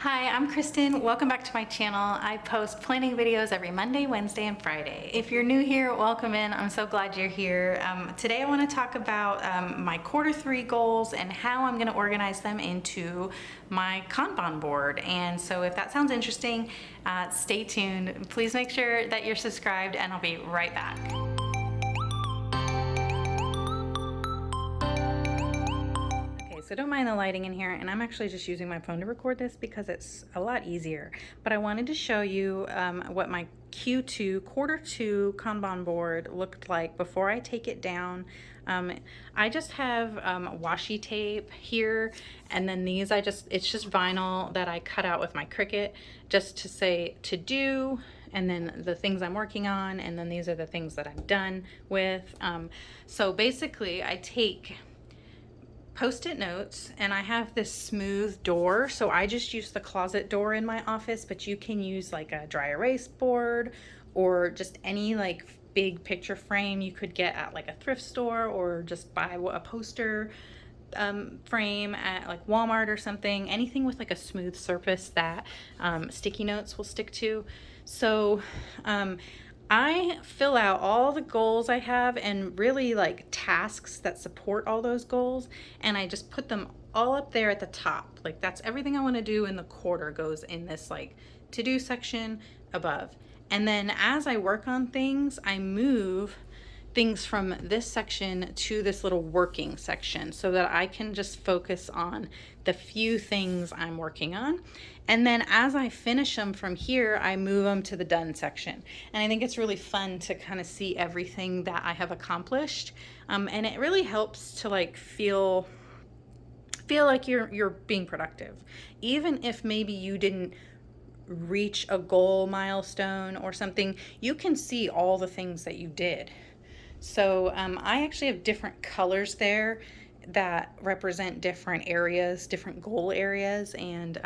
Hi, I'm Kristen. Welcome back to my channel. I post planning videos every Monday, Wednesday, and Friday. If you're new here, welcome in. I'm so glad you're here. Today I want to talk about my quarter 3 goals and how I'm going to organize them into my Kanban board. And so if that sounds interesting, stay tuned. Please make sure that you're subscribed and I'll be right back. So don't mind the lighting in here, and I'm actually just using my phone to record this because it's a lot easier. But I wanted to show you what my quarter 2 Kanban board looked like before I take it down. I just have washi tape here, and then these it's just vinyl that I cut out with my Cricut just to say to do, and then the things I'm working on, and then these are the things that I'm done with. So basically I take Post-it notes, and I have this smooth door, so I just use the closet door in my office, but you can use like a dry erase board or just any like big picture frame you could get at like a thrift store, or just buy a poster frame at like Walmart or something. Anything with like a smooth surface that sticky notes will stick to. So I fill out all the goals I have and really like tasks that support all those goals, and I just put them all up there at the top. Like that's everything I want to do in the quarter goes in this like to-do section above. And then as I work on things, I move things from this section to this little working section so that I can just focus on the few things I'm working on. And then as I finish them from here, I move them to the done section. And I think it's really fun to kind of see everything that I have accomplished. And it really helps to like feel like you're being productive. Even if maybe you didn't reach a goal milestone or something, you can see all the things that you did. So I actually have different colors there that represent different areas, different goal areas, and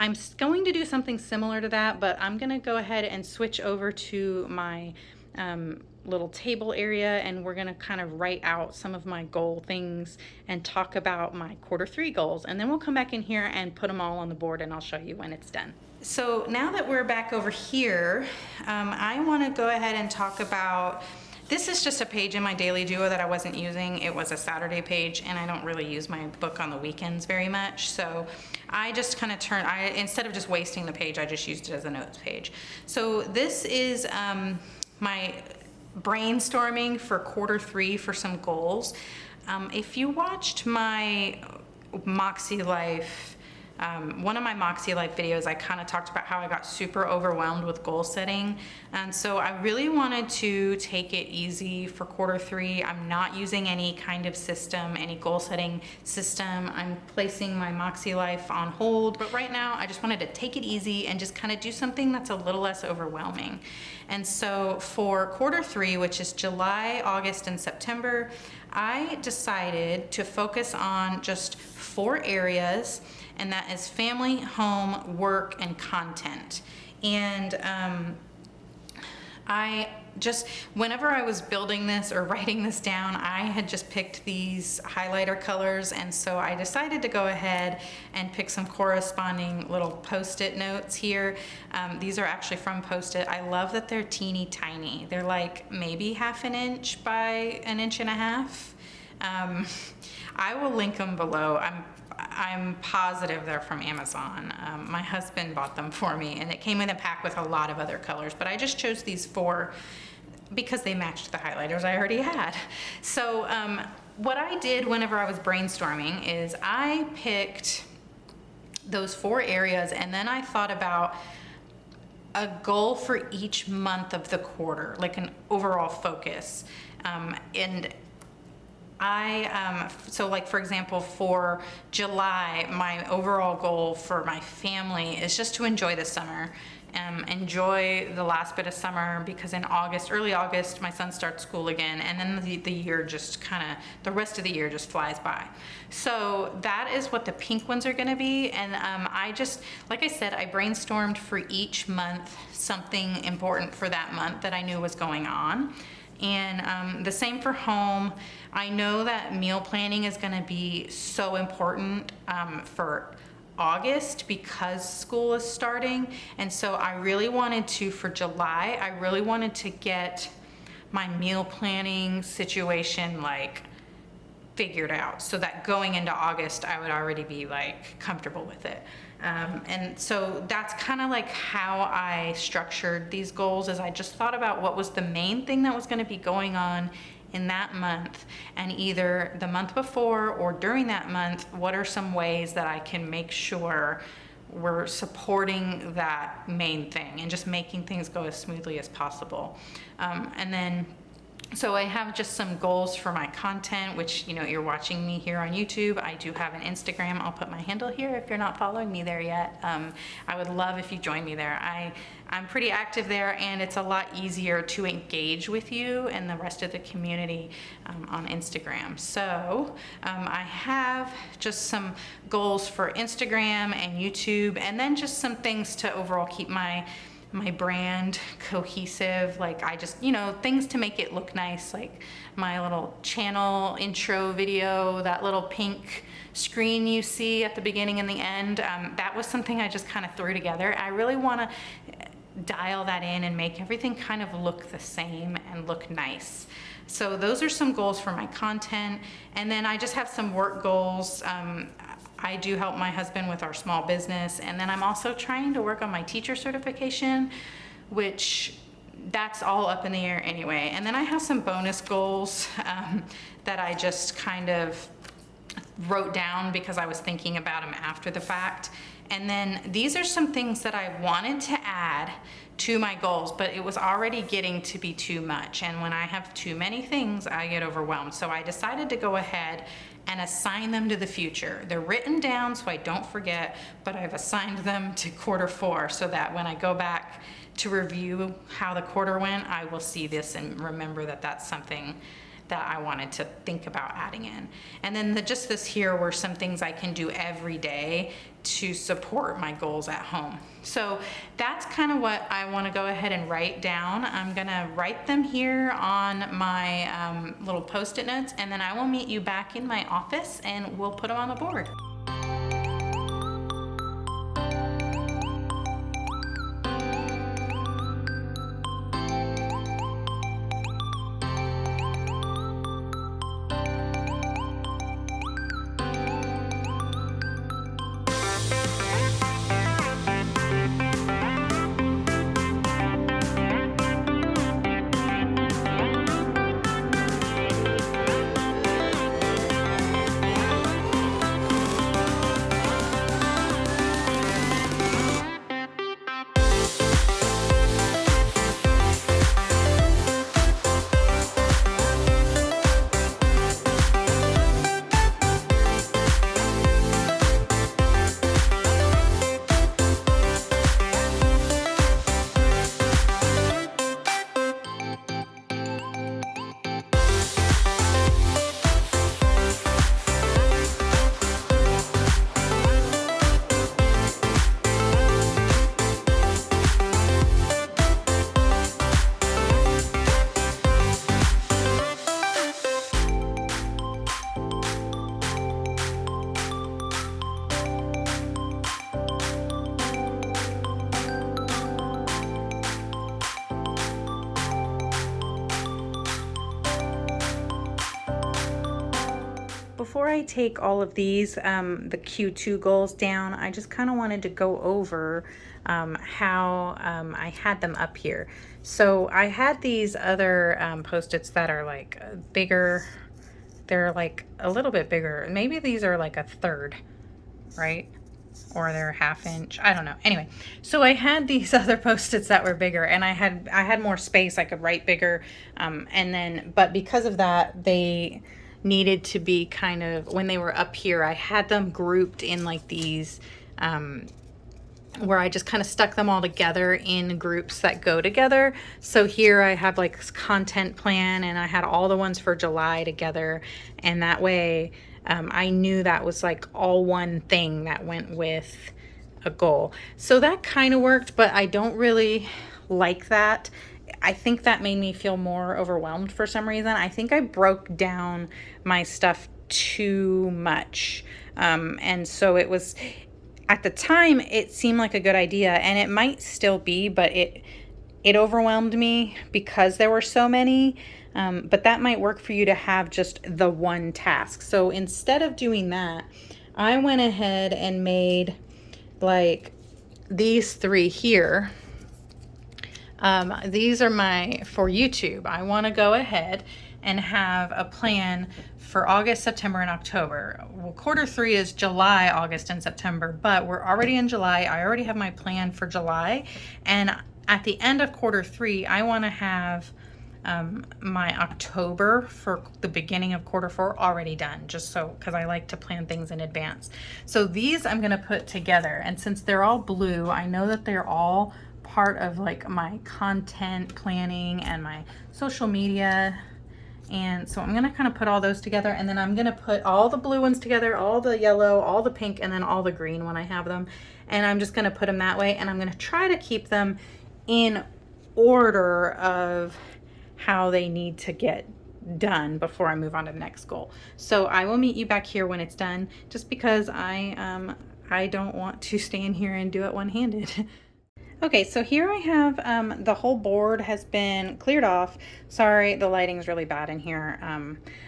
I'm going to do something similar to that, but I'm going to go ahead and switch over to my little table area, and we're going to kind of write out some of my goal things and talk about my quarter 3 goals, and then we'll come back in here and put them all on the board, and I'll show you when it's done. So now that we're back over here, I want to go ahead and talk about, this is just a page in my daily duo that I wasn't using. It was a Saturday page, and I don't really use my book on the weekends very much. So I just kind of instead of just wasting the page, I just used it as a notes page. So this is my brainstorming for quarter 3 for some goals. If you watched my Moxie Life, one of my Moxie Life videos, I kind of talked about how I got super overwhelmed with goal setting. And so I really wanted to take it easy for quarter 3. I'm not using any kind of system, any goal setting system. I'm placing my Moxie Life on hold. But right now, I just wanted to take it easy and just kind of do something that's a little less overwhelming. And so for quarter 3, which is July, August, and September, I decided to focus on just 4 areas, and that is family, home, work, and content. And whenever I was building this or writing this down, I had just picked these highlighter colors, and so I decided to go ahead and pick some corresponding little Post-it notes here. These are actually from Post-it. I love that they're teeny tiny. They're like maybe 1/2 inch by 1.5 inches. I will link them below. I'm positive they're from Amazon. My husband bought them for me, and it came in a pack with a lot of other colors, but I just chose these 4 because they matched the highlighters I already had. So what I did whenever I was brainstorming is I picked those 4 areas, and then I thought about a goal for each month of the quarter, like an overall focus. So like for example, for July, my overall goal for my family is just to enjoy the summer, enjoy the last bit of summer, because in August, early August, my son starts school again, and then the year just the rest of the year just flies by. So that is what the pink ones are gonna be, and I just, like I said, I brainstormed for each month something important for that month that I knew was going on. And the same for home. I know that meal planning is going to be so important for August because school is starting. And so I really wanted to, for July, I really wanted to get my meal planning situation like figured out so that going into August I would already be like comfortable with it. And so that's kind of like how I structured these goals, is I just thought about what was the main thing that was going to be going on in that month, and either the month before or during that month, what are some ways that I can make sure we're supporting that main thing and just making things go as smoothly as possible. And then so I have just some goals for my content, which, you know, you're watching me here on YouTube. I do have an Instagram. I'll put my handle here if you're not following me there yet. I would love if you join me there. I'm pretty active there, and it's a lot easier to engage with you and the rest of the community on Instagram. So I have just some goals for Instagram and YouTube, and then just some things to overall keep my brand cohesive. Like I just, you know, things to make it look nice, like my little channel intro video, that little pink screen you see at the beginning and the end. That was something I just kind of threw together. I really want to dial that in and make everything kind of look the same and look nice. So those are some goals for my content. And then I just have some work goals. I do help my husband with our small business, and then I'm also trying to work on my teacher certification, which that's all up in the air anyway. And then I have some bonus goals that I just kind of wrote down because I was thinking about them after the fact. And then these are some things that I wanted to add to my goals, but it was already getting to be too much. And when I have too many things, I get overwhelmed. So I decided to go ahead and assign them to the future. They're written down so I don't forget, but I've assigned them to quarter 4 so that when I go back to review how the quarter went, I will see this and remember that that's something that I wanted to think about adding in. And then just this here were some things I can do every day to support my goals at home. So that's kind of what I want to go ahead and write down. I'm gonna write them here on my little Post-it notes, and then I will meet you back in my office and we'll put them on the board. Before I take all of these, the Q2 goals down, I just kind of wanted to go over how I had them up here. So I had these other Post-its that are like bigger. They're like a little bit bigger. Maybe these are like a third, right? Or they're 1/2 inch. I don't know. Anyway, so I had these other Post-its that were bigger, and I had more space. I could write bigger, but because of that, they needed to be kind of, when they were up here, I had them grouped in like these where I just kind of stuck them all together in groups that go together. So here I have like this content plan, and I had all the ones for July together, and that way I knew that was like all one thing that went with a goal. So that kind of worked, but I don't really like that. I think that made me feel more overwhelmed for some reason. I think I broke down my stuff too much. And so at the time it seemed like a good idea, and it might still be, but it overwhelmed me because there were so many. But that might work for you to have just the one task. So instead of doing that, I went ahead and made like these 3 here. These are for YouTube. I want to go ahead and have a plan for August, September, and October. Well, quarter 3 is July, August, and September, but we're already in July. I already have my plan for July, and at the end of quarter 3, I want to have my October for the beginning of quarter 4 already done, just so, because I like to plan things in advance. So these I'm going to put together, and since they're all blue, I know that they're all part of like my content planning and my social media. And so I'm going to kind of put all those together, and then I'm going to put all the blue ones together, all the yellow, all the pink, and then all the green when I have them. And I'm just going to put them that way, and I'm going to try to keep them in order of how they need to get done before I move on to the next goal. So I will meet you back here when it's done, just because I don't want to stand here and do it one-handed. Okay, so here I have the whole board has been cleared off. Sorry, the lighting's really bad in here.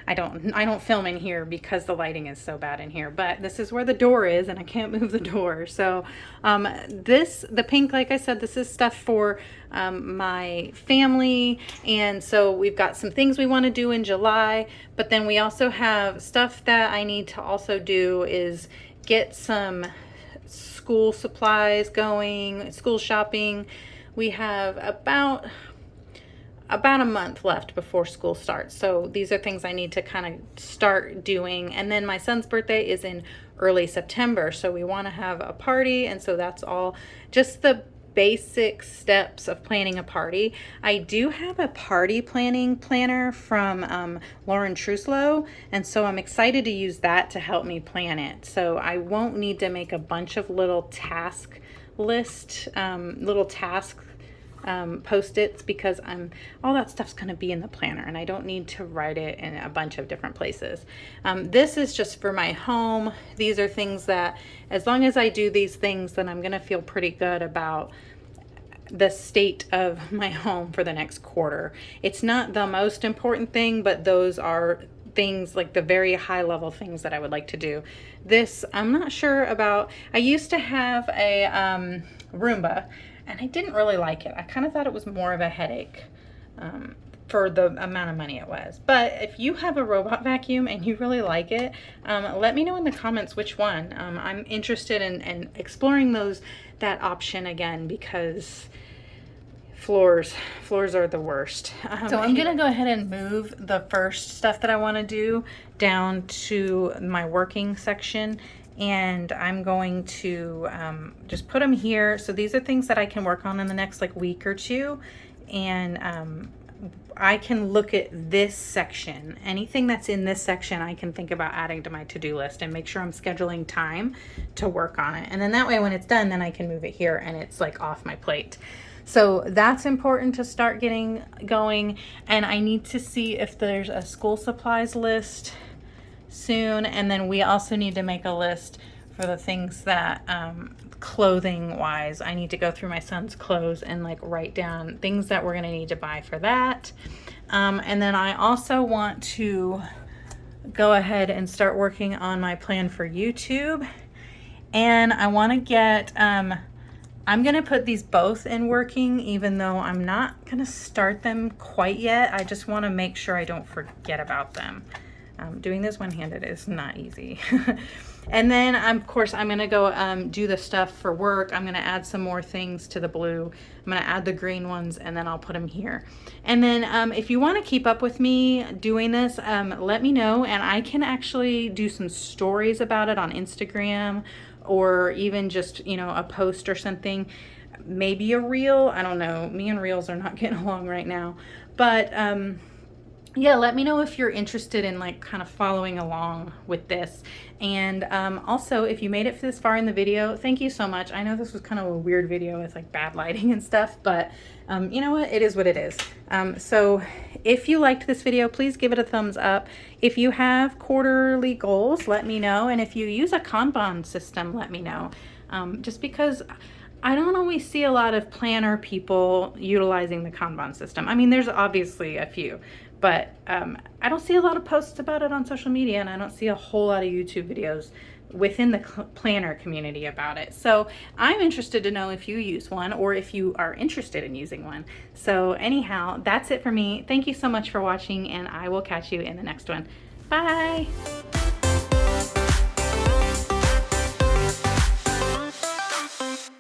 I don't film in here because the lighting is so bad in here, but this is where the door is and I can't move the door. So the pink, like I said, this is stuff for my family, and so we've got some things we want to do in July, but then we also have stuff that I need to also do is get some school supplies going, school shopping. We have about a month left before school starts. So these are things I need to kind of start doing. And then my son's birthday is in early September. So we want to have a party. And so that's all just the basic steps of planning a party. I do have a party planning planner from Lauren Truslow, and so I'm excited to use that to help me plan it. So I won't need to make a bunch of little task list, post-its, because all that stuff's going to be in the planner, and I don't need to write it in a bunch of different places. This is just for my home. These are things that, as long as I do these things, then I'm going to feel pretty good about the state of my home for the next quarter. It's not the most important thing, but those are things, like the very high level things that I would like to do. This, I'm not sure about. I used to have a Roomba, and I didn't really like it. I kind of thought it was more of a headache for the amount of money it was. But if you have a robot vacuum and you really like it, let me know in the comments which one. I'm interested in exploring that option again, because floors are the worst. So I'm gonna go ahead and move the first stuff that I want to do down to my working section, and I'm going to just put them here. So these are things that I can work on in the next like week or two, and I can look at this section. Anything that's in this section I can think about adding to my to-do list and make sure I'm scheduling time to work on it. And then that way when it's done, then I can move it here and it's like off my plate. So that's important to start getting going. And I need to see if there's a school supplies list soon. And then we also need to make a list for the things that clothing wise, I need to go through my son's clothes and like write down things that we're gonna need to buy for that. And then I also want to go ahead and start working on my plan for YouTube. And I want to get, I'm gonna put these both in working, even though I'm not gonna start them quite yet. I just want to make sure I don't forget about them. Doing this one-handed is not easy. And then of course I'm gonna go do the stuff for work. I'm gonna add some more things to the blue. I'm gonna add the green ones, and then I'll put them here. And then if you want to keep up with me doing this, let me know, and I can actually do some stories about it on Instagram, or even just, you know, a post or something, maybe a reel. I don't know, me and reels are not getting along right now, but yeah, let me know if you're interested in like kind of following along with this. And also, if you made it this far in the video, thank you so much. I know this was kind of a weird video with like bad lighting and stuff, but you know what, it is what it is. So if you liked this video, please give it a thumbs up. If you have quarterly goals, let me know. And if you use a Kanban system, let me know. just because I don't always see a lot of planner people utilizing the Kanban system. I mean, there's obviously a few, but I don't see a lot of posts about it on social media, and I don't see a whole lot of YouTube videos within the planner community about it. So I'm interested to know if you use one or if you are interested in using one. So anyhow, that's it for me. Thank you so much for watching, and I will catch you in the next one. Bye.